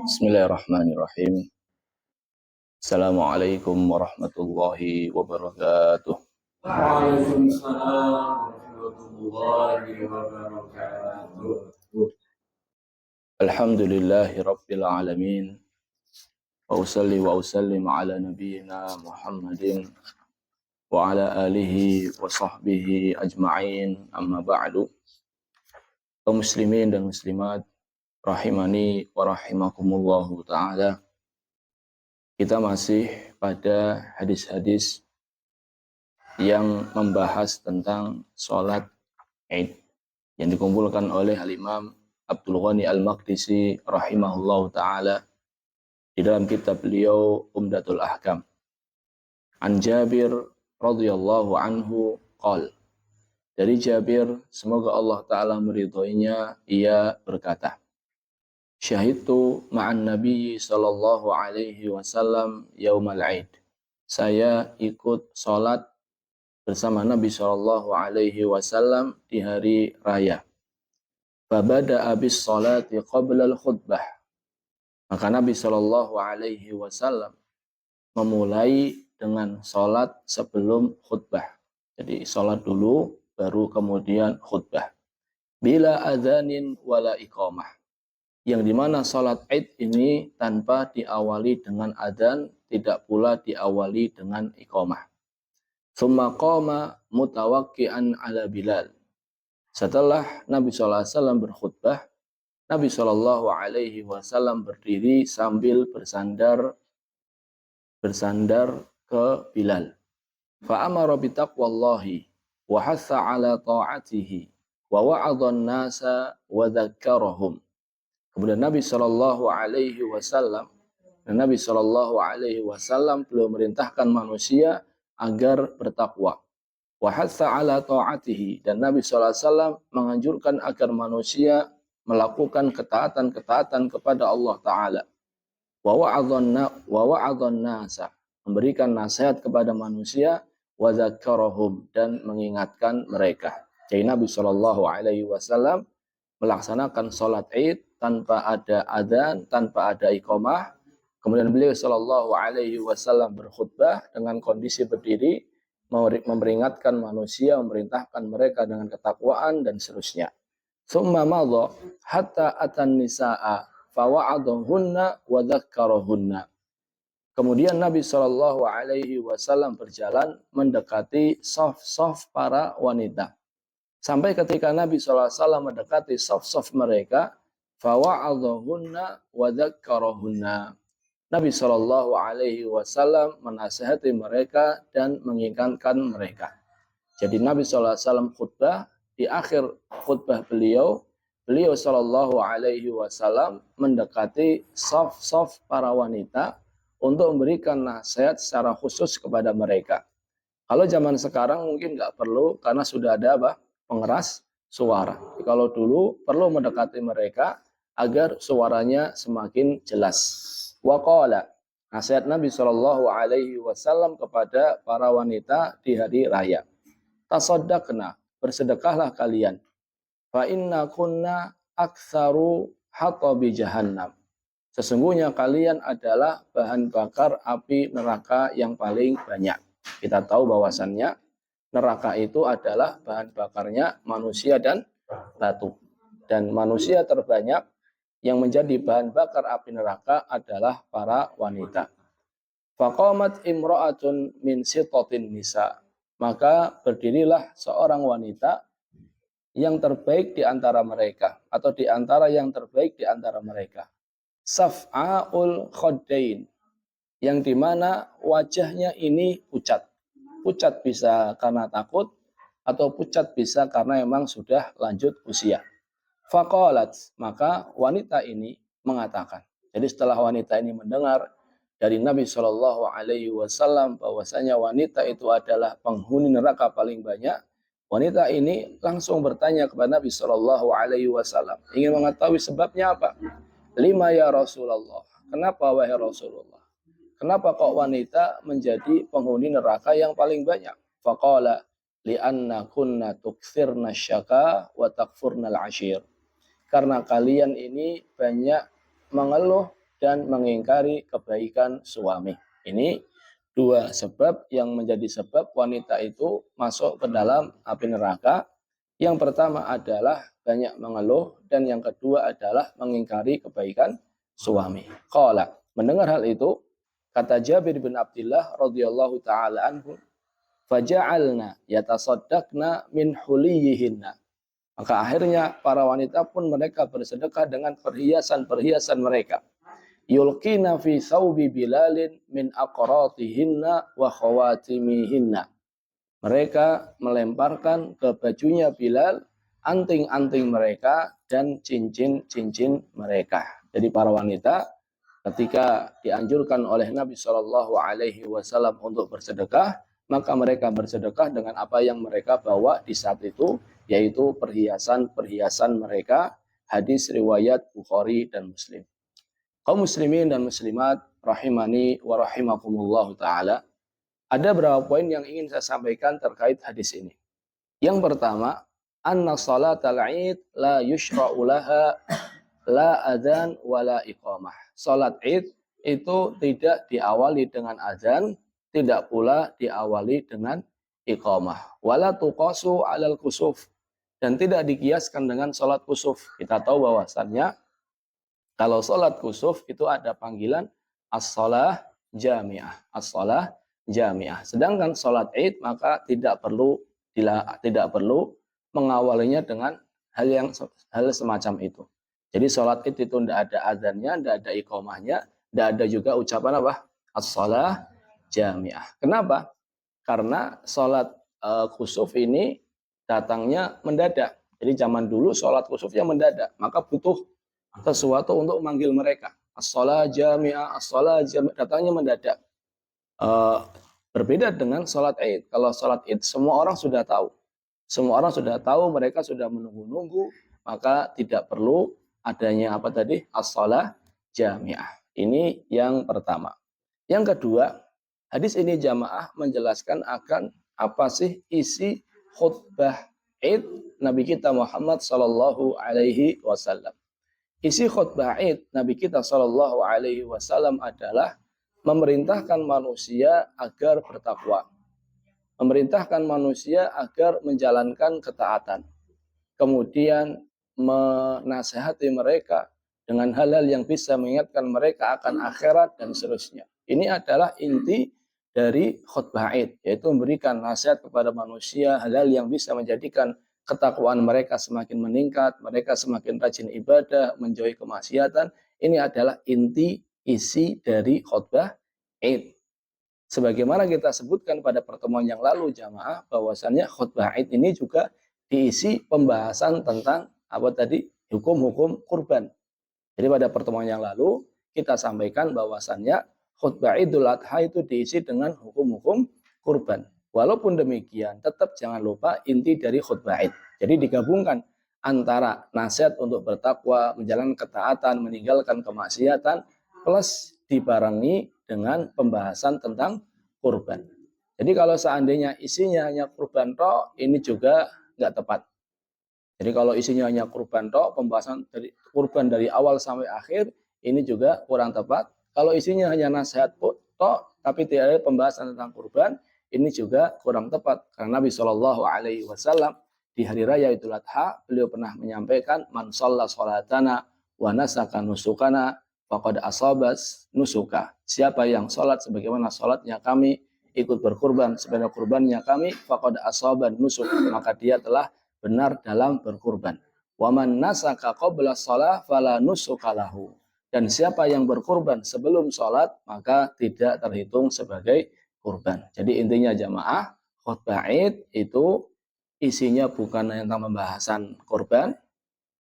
Bismillahirrahmanirrahim. Assalamualaikum warahmatullahi wabarakatuh. Waalaikumsalam warahmatullahi wabarakatuh. Alhamdulillahi rabbil alamin. Wa usalli wa usallim ala nabiyyina Muhammadin wa ala alihi wa sahbihi ajma'in, amma ba'du. Kaum muslimin dan muslimat rahimani wa rahimakumullahu ta'ala. Kita masih pada hadis-hadis yang membahas tentang sholat Id yang dikumpulkan oleh Al-Imam Abdul Ghani Al-Maqdisi rahimahullahu ta'ala di dalam kitab beliau Umdatul Ahkam. An Jabir radhiyallahu anhu qala, dari Jabir, semoga Allah ta'ala meridhoinya, ia berkata, syahidtu ma'an Nabi sallallahu alaihi wasallam yaumal Id. Saya ikut sholat bersama Nabi sallallahu alaihi wasallam di hari raya. Fabada abis sholati qabla al-khutbah. Maka Nabi sallallahu alaihi wasallam memulai dengan sholat sebelum khutbah. Jadi sholat dulu, baru kemudian khutbah. Bila adzanin wala iqamah. Yang dimana sholat Id ini tanpa diawali dengan adzan, tidak pula diawali dengan iqamah. Tsumma qama mutawakki'an ala Bilal. Setelah Nabi SAW berkhutbah, Nabi SAW berdiri sambil bersandar ke Bilal. Fa'amara bitaqwallahi wa hatha ala ta'atihi wa wa'adhan nasa wa dzakkarahum. Kemudian Nabi SAW beliau merintahkan manusia agar bertakwa. Wa hatha ala ta'atihi, dan Nabi SAW menganjurkan agar manusia melakukan ketaatan-ketaatan kepada Allah Ta'ala. Wa wa'adhan nasa, memberikan nasihat kepada manusia, wa dzakkarahum, dan mengingatkan mereka. Jadi Nabi SAW melaksanakan sholat Id tanpa ada adzan, tanpa ada iqamah. Kemudian beliau SAW berkhutbah dengan kondisi berdiri, memperingatkan manusia, memerintahkan mereka dengan ketakwaan dan seterusnya. Tsumma madha hatta atan nisaa fawa'adahunna wa dzakkarahunna. Kemudian Nabi SAW berjalan mendekati saf-saf para wanita. Sampai ketika Nabi SAW mendekati saf-saf mereka, fawa'adahunna wa dzakkarahunna. Nabi SAW menasihati mereka dan mengingatkan mereka. Jadi Nabi SAW khutbah, di akhir khutbah beliau SAW mendekati saf-saf para wanita untuk memberikan nasihat secara khusus kepada mereka. Kalau zaman sekarang mungkin nggak perlu karena sudah ada pengeras suara. Kalau dulu perlu mendekati mereka agar suaranya semakin jelas. Wa qala, nasihat Nabi SAW kepada para wanita di hari raya. Tasaddaqna, bersedekahlah kalian. Fa inna kunna aktsaru hatabi jahannam. Sesungguhnya kalian adalah bahan bakar api neraka yang paling banyak. Kita tahu bahwasannya neraka itu adalah bahan bakarnya manusia dan batu. Dan manusia terbanyak yang menjadi bahan bakar api neraka adalah para wanita. Faqamat imra'atun min sitatin nisa. Maka berdirilah seorang wanita yang terbaik di antara mereka, atau di antara yang terbaik di antara mereka. Saf'aul khaddain, yang dimana wajahnya ini pucat. Pucat bisa karena takut, atau pucat bisa karena memang sudah lanjut usia. Faqalat, maka wanita ini mengatakan. Jadi setelah wanita ini mendengar dari Nabi SAW bahwasanya wanita itu adalah penghuni neraka paling banyak, wanita ini langsung bertanya kepada Nabi SAW, ingin mengetahui sebabnya apa. Lima ya Rasulullah, kenapa wahai Rasulullah? Kenapa kok wanita menjadi penghuni neraka yang paling banyak? Faqala li'anna kunna tukthirna syaka wa takfurna al-ashir. Karena kalian ini banyak mengeluh dan mengingkari kebaikan suami. Ini dua sebab yang menjadi sebab wanita itu masuk ke dalam api neraka. Yang pertama adalah banyak mengeluh dan yang kedua adalah mengingkari kebaikan suami. Qala, mendengar hal itu, kata Jabir bin Abdullah radhiyallahu taala anhu, faja'alna yatasaddaqna min huliyihinna. Maka akhirnya para wanita pun mereka bersedekah dengan perhiasan-perhiasan mereka. Yulqina fi thawbi Bilalin min aqratihinna wa khawatimihinna. Mereka melemparkan ke bajunya Bilal anting-anting mereka dan cincin-cincin mereka. Jadi para wanita ketika dianjurkan oleh Nabi Shallallahu Alaihi Wasallam untuk bersedekah, maka mereka bersedekah dengan apa yang mereka bawa di saat itu, yaitu perhiasan-perhiasan mereka. Hadis riwayat Bukhari dan Muslim. Kaum muslimin dan muslimat rahimani wa rahimakumullah ta'ala. Ada beberapa poin yang ingin saya sampaikan terkait hadis ini. Yang pertama, anna salatal id la yushra'u laha la adzan wa la iqamah. Salat id itu tidak diawali dengan azan, tidak pula diawali dengan iqamah. Wala tuqasu 'alal kusuf, dan tidak dikiaskan dengan salat kusuf. Kita tahu bahwasannya kalau salat kusuf itu ada panggilan as-shalah jami'ah, as-shalah jami'ah. Sedangkan salat id maka tidak perlu mengawalinya dengan hal semacam itu. Jadi salat id itu tidak ada azannya, tidak ada iqamahnya, tidak ada juga ucapan apa? As-shalah jami'ah. Kenapa? Karena salat kusuf ini datangnya mendadak. Jadi zaman dulu salat kusufnya mendadak, maka butuh sesuatu untuk memanggil mereka. As-shalah jami'ah, as-shalah jami'ah, datangnya mendadak. Berbeda dengan sholat id. Kalau sholat id semua orang sudah tahu. Semua orang sudah tahu, mereka sudah menunggu-nunggu, maka tidak perlu adanya apa tadi? As-shalah jami'ah. Ini yang pertama. Yang kedua, hadis ini jamaah menjelaskan akan apa sih isi khutbah id Nabi kita Muhammad sallallahu alaihi wasallam. Isi khutbah id Nabi kita sallallahu alaihi wasallam adalah memerintahkan manusia agar bertakwa. Memerintahkan manusia agar menjalankan ketaatan. Kemudian menasihati mereka dengan hal-hal yang bisa mengingatkan mereka akan akhirat dan seterusnya. Ini adalah inti dari khutbah id, yaitu memberikan nasihat kepada manusia hal-hal yang bisa menjadikan ketakwaan mereka semakin meningkat, mereka semakin rajin ibadah, menjauhi kemaksiatan. Ini adalah inti isi dari khutbah id. Sebagaimana kita sebutkan pada pertemuan yang lalu jamaah, bahwasannya khutbah id ini juga diisi pembahasan tentang apa tadi? Hukum-hukum kurban. Jadi pada pertemuan yang lalu kita sampaikan bahwasannya khutbah Idul Adha itu diisi dengan hukum-hukum kurban. Walaupun demikian, tetap jangan lupa inti dari khutbah id. Jadi digabungkan antara nasihat untuk bertakwa, menjalankan ketaatan, meninggalkan kemaksiatan, plus dibarengi dengan pembahasan tentang kurban. Jadi kalau seandainya isinya hanya kurban tok, ini juga nggak tepat. Jadi kalau isinya hanya kurban tok, pembahasan dari kurban dari awal sampai akhir, ini juga kurang tepat. Kalau isinya hanya nasihat tok, tapi tidak ada pembahasan tentang kurban, ini juga kurang tepat. Karena Nabi Shallallahu Alaihi Wasallam di hari raya Idul Adha, beliau pernah menyampaikan, man shalla sholatana wa nasaka nusukana faqad asabas nusuka. Siapa yang sholat sebagaimana sholatnya kami, ikut berkurban sebagaimana kurbannya kami, faqad asaban nusuk, maka dia telah benar dalam berkurban. Wa man nasaka qabla shalah fala nusuka lahu. Dan siapa yang berkurban sebelum sholat, maka tidak terhitung sebagai kurban. Jadi intinya jamaah, khutbah id itu isinya bukan hanya tentang pembahasan kurban,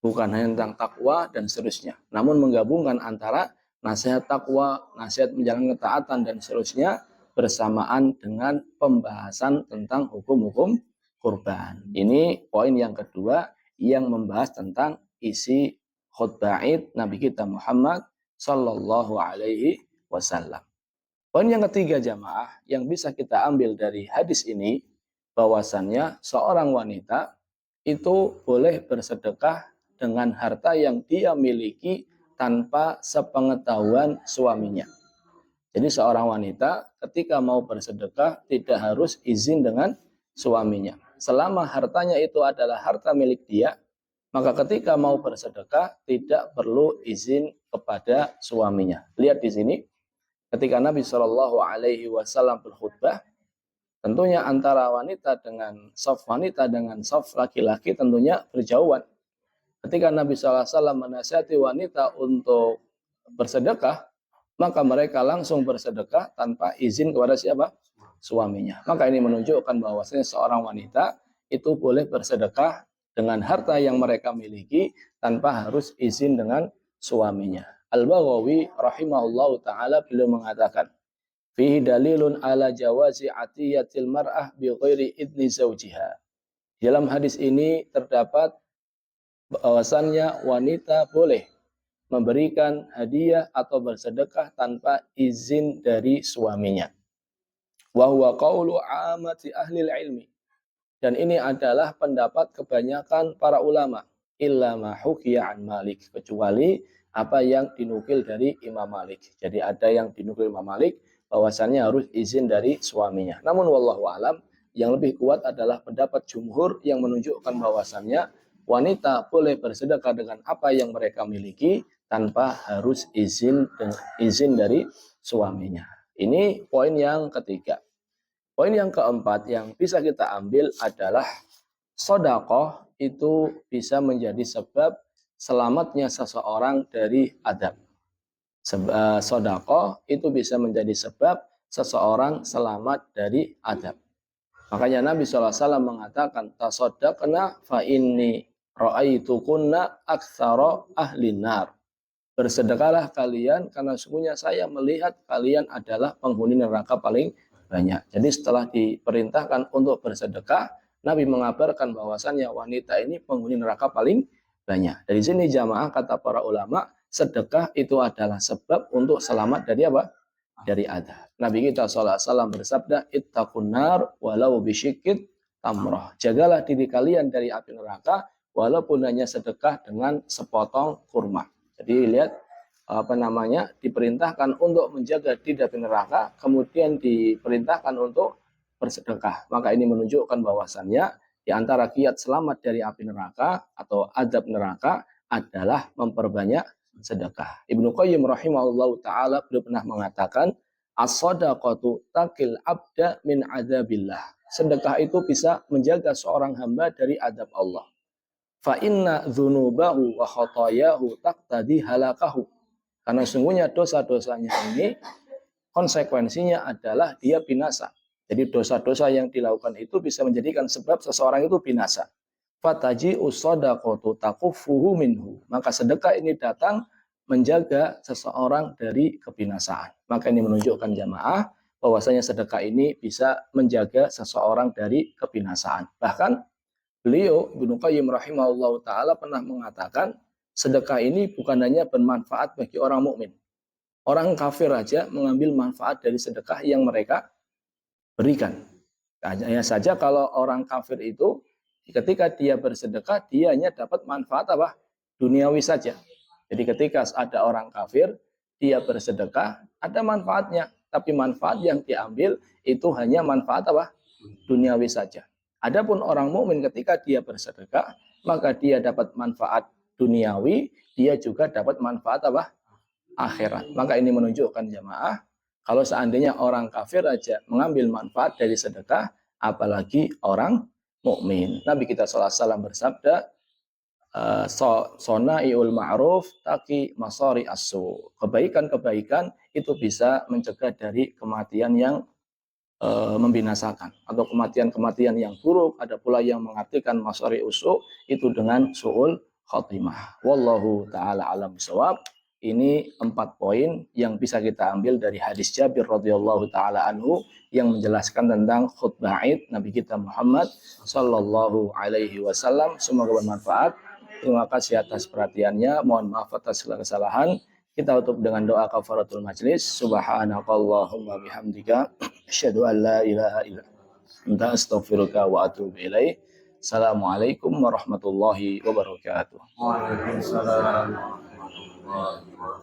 bukan hanya tentang takwa dan seterusnya. Namun menggabungkan antara nasihat takwa, nasihat menjalankan ketaatan dan seterusnya bersamaan dengan pembahasan tentang hukum-hukum kurban. Ini poin yang kedua yang membahas tentang isi khutbah id Nabi kita Muhammad sallallahu alaihi wasallam. Poin yang ketiga jamaah yang bisa kita ambil dari hadis ini, bahwasannya seorang wanita itu boleh bersedekah dengan harta yang dia miliki tanpa sepengetahuan suaminya. Jadi seorang wanita ketika mau bersedekah tidak harus izin dengan suaminya. Selama hartanya itu adalah harta milik dia, maka ketika mau bersedekah tidak perlu izin kepada suaminya. Lihat di sini, ketika Nabi Shallallahu Alaihi Wasallam berkhutbah, tentunya antara wanita dengan saf laki-laki tentunya berjauhan. Ketika Nabi SAW menasihati wanita untuk bersedekah, maka mereka langsung bersedekah tanpa izin kepada siapa? Suaminya. Maka ini menunjukkan bahwasanya seorang wanita itu boleh bersedekah dengan harta yang mereka miliki tanpa harus izin dengan suaminya. Al-Baghawi rahimahullahu ta'ala beliau mengatakan, fihi dalilun ala jawazi atiyatil mar'ah bi ghairi idni zawjiha. Dalam hadis ini terdapat bahwasannya wanita boleh memberikan hadiah atau bersedekah tanpa izin dari suaminya. Wa huwa qaulu 'ammati ahli ilmi. Dan ini adalah pendapat kebanyakan para ulama, illa ma hukiya an Malik, kecuali apa yang dinukil dari Imam Malik. Jadi ada yang dinukil Imam Malik bahwasannya harus izin dari suaminya. Namun wallahu alam, yang lebih kuat adalah pendapat jumhur yang menunjukkan bahwasannya wanita boleh bersedekah dengan apa yang mereka miliki tanpa harus izin dari suaminya. Ini poin yang ketiga. Poin yang keempat yang bisa kita ambil adalah sedekah itu bisa menjadi sebab selamatnya seseorang dari adab. Sedekah itu bisa menjadi sebab seseorang selamat dari adab. Makanya Nabi SAW mengatakan, tasaddaqna fa inni ra'aitukunna aktsara ahlin nar. Bersedekahlah kalian karena sesungguhnya saya melihat kalian adalah penghuni neraka paling banyak. Jadi setelah diperintahkan untuk bersedekah, Nabi mengabarkan bahwasannya wanita ini penghuni neraka paling banyak. Dari sini jamaah kata para ulama, sedekah itu adalah sebab untuk selamat dari apa? Dari adab. Nabi kita SAW bersabda, ittaqun nar walau bisyikit tamrah. Jagalah diri kalian dari api neraka walaupun hanya sedekah dengan sepotong kurma. Jadi lihat diperintahkan untuk menjaga diri dari neraka, kemudian diperintahkan untuk bersedekah. Maka ini menunjukkan bahwasannya di antara kiat selamat dari api neraka atau azab neraka adalah memperbanyak sedekah. Ibnu Qayyim rahimahullahu taala beliau pernah mengatakan, as-shadaqatu taqil abda min adzabillah. Sedekah itu bisa menjaga seorang hamba dari adab Allah. Fa inna dzunubahu wa khotayahu taqtadi halakahu. Karena sungguhnya dosa-dosanya ini konsekuensinya adalah dia binasa. Jadi dosa-dosa yang dilakukan itu bisa menjadikan sebab seseorang itu binasa. Fataji usadaqatu taqufuhu minhu. Maka sedekah ini datang menjaga seseorang dari kebinasaan. Maka ini menunjukkan jamaah bahwasanya sedekah ini bisa menjaga seseorang dari kebinasaan. Bahkan beliau Ibnu Qayyim rahimahullahu taala pernah mengatakan sedekah ini bukan hanya bermanfaat bagi orang mukmin. Orang kafir aja mengambil manfaat dari sedekah yang mereka berikan. Hanya saja kalau orang kafir itu ketika dia bersedekah, dia hanya dapat manfaat apa? Duniawi saja. Jadi ketika ada orang kafir, dia bersedekah, ada manfaatnya. Tapi manfaat yang diambil itu hanya manfaat apa? Duniawi saja. Adapun orang mukmin ketika dia bersedekah, maka dia dapat manfaat duniawi, dia juga dapat manfaat apa? Akhirat. Maka ini menunjukkan jamaah, kalau seandainya orang kafir aja mengambil manfaat dari sedekah, apalagi orang mukmin. Nabi kita SAW bersabda, sonaiul ma'ruf taki masari asu. Kebaikan-kebaikan itu bisa mencegah dari kematian yang membinasakan atau kematian-kematian yang buruk. Ada pula yang mengartikan masari usu itu dengan su'ul khatimah. Wallahu ta'ala alam bisawab. Ini 4 poin yang bisa kita ambil dari hadis Jabir radhiyallahu taala anhu yang menjelaskan tentang khutbah Id Nabi kita Muhammad sallallahu alaihi wasallam. Semoga bermanfaat. Terima kasih atas perhatiannya. Mohon maaf atas segala kesalahan. Kita tutup dengan doa kafaratul majlis. Subhanakallahumma bihamdika asyhadu an la ilaha illa anta astaghfiruka wa atubu ilaik. Assalamualaikum warahmatullahi wabarakatuh. Waalaikumsalam. warahmatullahi wabarakatuh.